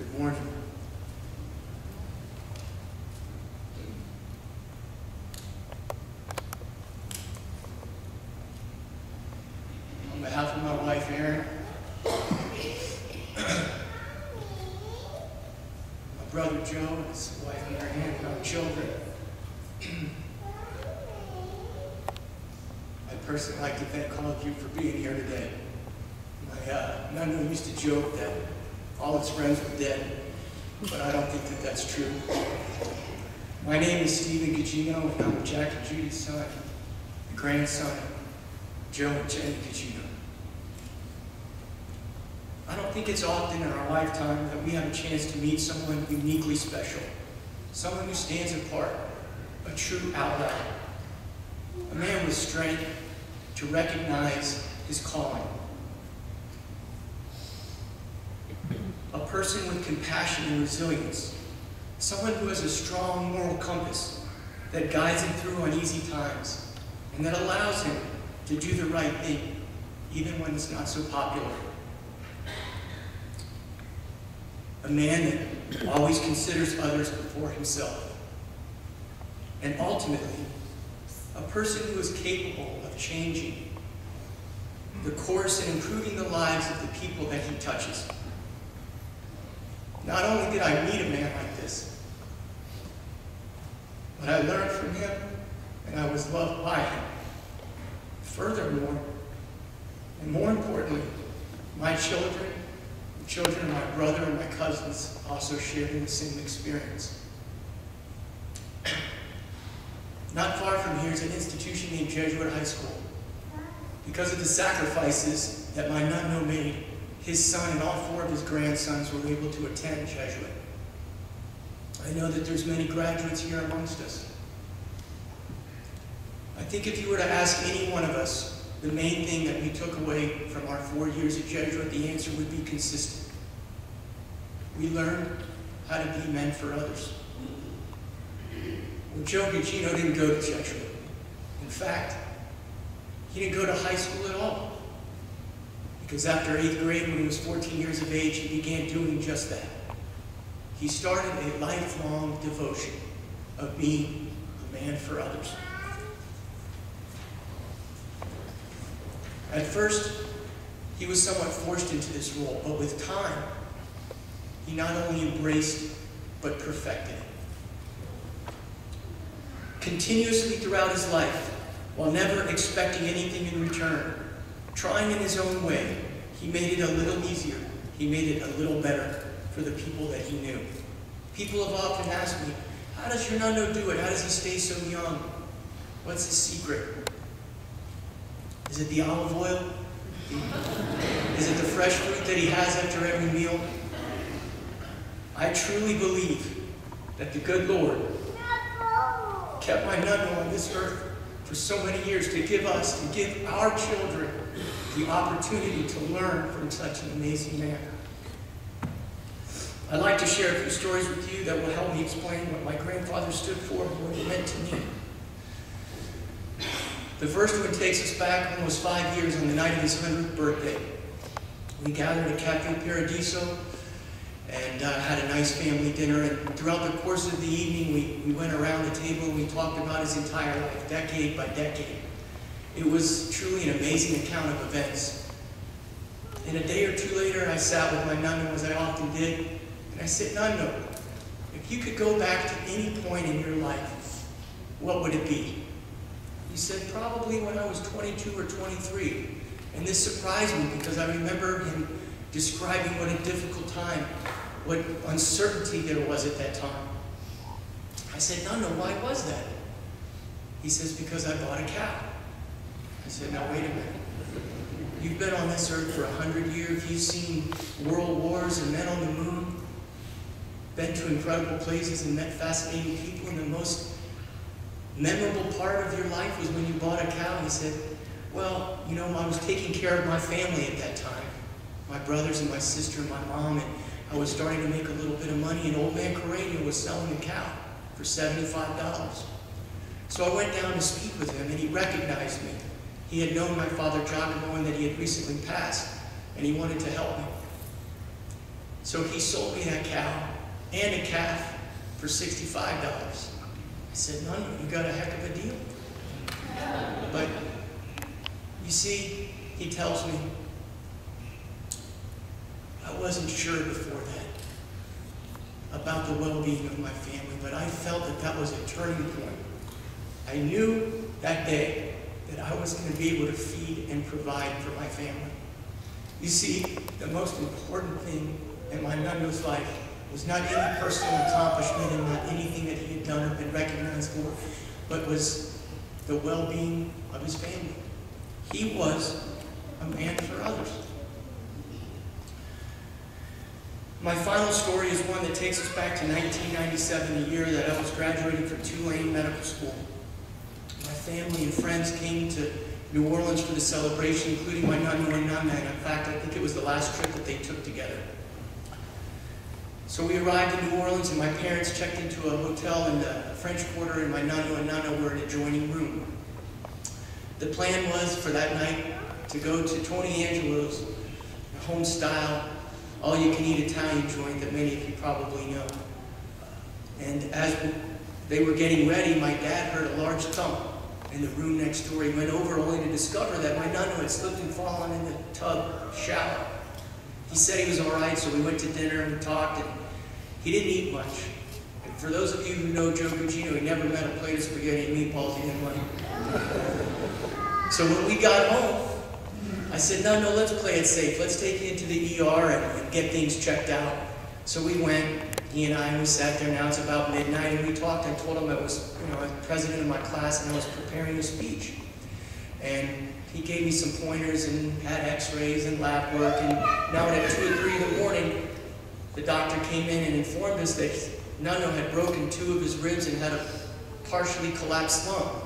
Good morning. On behalf of my wife, Erin, my brother Joe and his wife Mary Ann, and our children, I'd personally like to thank all of you for being here today. Nano used to joke that all his friends were dead, but I don't think that that's true. My name is Stephen Gugino, and I'm Jack and Judy's son, the grandson of Joe and Jenny Gugino. I don't think it's often in our lifetime that we have a chance to meet someone uniquely special, someone who stands apart, a true ally, a man with strength to recognize his calling, a person with compassion and resilience, someone who has a strong moral compass that guides him through uneasy times and that allows him to do the right thing even when it's not so popular. A man that always considers others before himself. And ultimately, a person who is capable of changing the course and improving the lives of the people that he touches. Not only did I meet a man like this, but I learned from him and I was loved by him. Furthermore, and more importantly, my children, the children of my brother and my cousins also shared in the same experience. Not far from here is an institution named Jesuit High School. Because of the sacrifices that my Nano made, his son and all 4 of his grandsons were able to attend Jesuit. I know that there's many graduates here amongst us. I think if you were to ask any one of us the main thing that we took away from our 4 years at Jesuit, the answer would be consistent. We learned how to be men for others. Well, Joe Gugino didn't go to Jesuit. In fact, he didn't go to high school at all. Because after 8th grade, when he was 14 years of age, he began doing just that. He started a lifelong devotion of being a man for others. At first, he was somewhat forced into this role, but with time, he not only embraced, but perfected it. Continuously throughout his life, while never expecting anything in return, trying in his own way, he made it a little easier. He made it a little better for the people that he knew. People have often asked me, how does your Nano do it? How does he stay so young? What's his secret? Is it the olive oil? Is it the fresh fruit that he has after every meal? I truly believe that the good Lord kept my Nano on this earth for so many years to give us, to give our children the opportunity to learn from such an amazing man. I'd like to share a few stories with you that will help me explain what my grandfather stood for and what it meant to me. The first one takes us back almost 5 years on the night of his 100th birthday. We gathered at Cafe Paradiso and had a nice family dinner, and throughout the course of the evening we went around the table and we talked about his entire life, decade by decade. It was truly an amazing account of events. And a day or two later, I sat with my Nano, as I often did, and I said, Nano, if you could go back to any point in your life, what would it be? He said, probably when I was 22 or 23. And this surprised me because I remember him describing what a difficult time, what uncertainty there was at that time. I said, Nano, why was that? He says, because I bought a cow. I said, now wait a minute. You've been on this earth for 100 years. You've seen world wars and men on the moon, been to incredible places and met fascinating people, and the most memorable part of your life was when you bought a cow. He said, well, you know, I was taking care of my family at that time, my brothers and my sister and my mom, and I was starting to make a little bit of money, and old man Carreno was selling a cow for $75. So I went down to speak with him, and he recognized me. He had known my father Giacomo and that he had recently passed, and he wanted to help me. So he sold me that cow and a calf for $65. I said, Nano, you got a heck of a deal. But you see, he tells me, I wasn't sure before that about the well-being of my family, but I felt that that was a turning point. I knew that day that I was going to be able to feed and provide for my family. You see, the most important thing in my Nano's life was not any personal accomplishment and not anything that he had done or been recognized for, but was the well-being of his family. He was a man for others. My final story is one that takes us back to 1997, the year that I was graduating from Tulane Medical School. My family and friends came to New Orleans for the celebration, including my Nano and Nana. In fact, I think it was the last trip that they took together. So we arrived in New Orleans, and my parents checked into a hotel in the French Quarter, and my Nano and Nana were in an adjoining room. The plan was for that night to go to Tony Angelo's home-style, all-you-can-eat Italian joint that many of you probably know. And as they were getting ready, my dad heard a large thump in the room next door. He went over only to discover that my Nano had slipped and fallen in the tub shower. He said he was all right, so we went to dinner and we talked, and he didn't eat much. And for those of you who know Joe Gugino, he never met a plate of spaghetti and meatballs he didn't like. So when we got home, I said, no, let's play it safe. Let's take you into the ER and get things checked out. So we went, he and I, we sat there. Now it's about midnight, and we talked. I told him I was, I was president of my class and I was preparing a speech. And he gave me some pointers and had x-rays and lab work. And now at 2 or 3 in the morning, the doctor came in and informed us that Nano had broken 2 of his ribs and had a partially collapsed lung.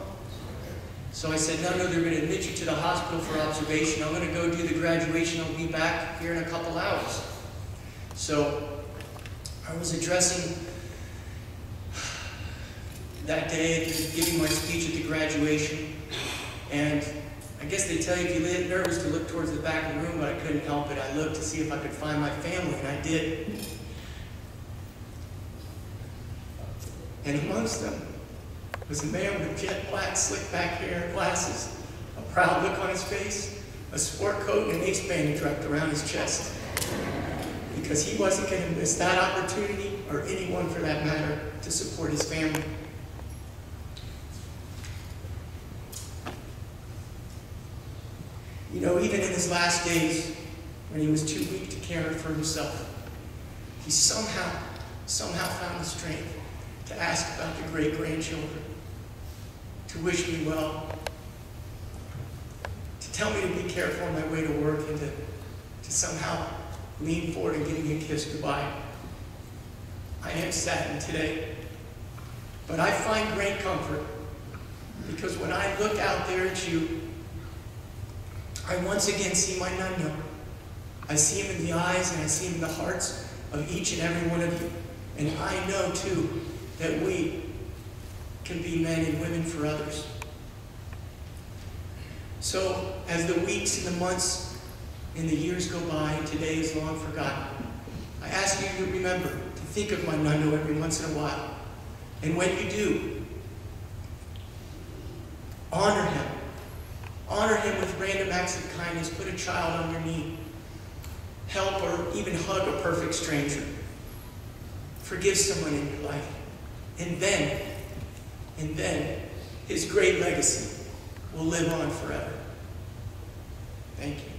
So I said, no, they're going to admit you to the hospital for observation. I'm going to go do the graduation. I'll be back here in a couple hours. So I was addressing that day, giving my speech at the graduation. And I guess they tell you if you get nervous to look towards the back of the room, but I couldn't help it. I looked to see if I could find my family, and I did. And amongst them was a man with jet black, slick back hair and glasses, a proud look on his face, a sport coat, and an ace bandage wrapped around his chest. Because he wasn't going to miss that opportunity, or anyone for that matter, to support his family. You know, even in his last days, when he was too weak to care for himself, he somehow found the strength to ask about the great-grandchildren, to wish me well, to tell me to be careful on my way to work, and to somehow lean forward and give me a kiss goodbye. I am saddened today, but I find great comfort, because when I look out there at you, I once again see my Nano. I see him in the eyes, and I see him in the hearts of each and every one of you. And I know, too, that we can be men and women for others. So, as the weeks and the months and the years go by, and today is long forgotten, I ask you to remember to think of my Nano every once in a while. And when you do, honor him. Honor him with random acts of kindness. Put a child on your knee. Help or even hug a perfect stranger. Forgive someone in your life. And then, his great legacy will live on forever. Thank you.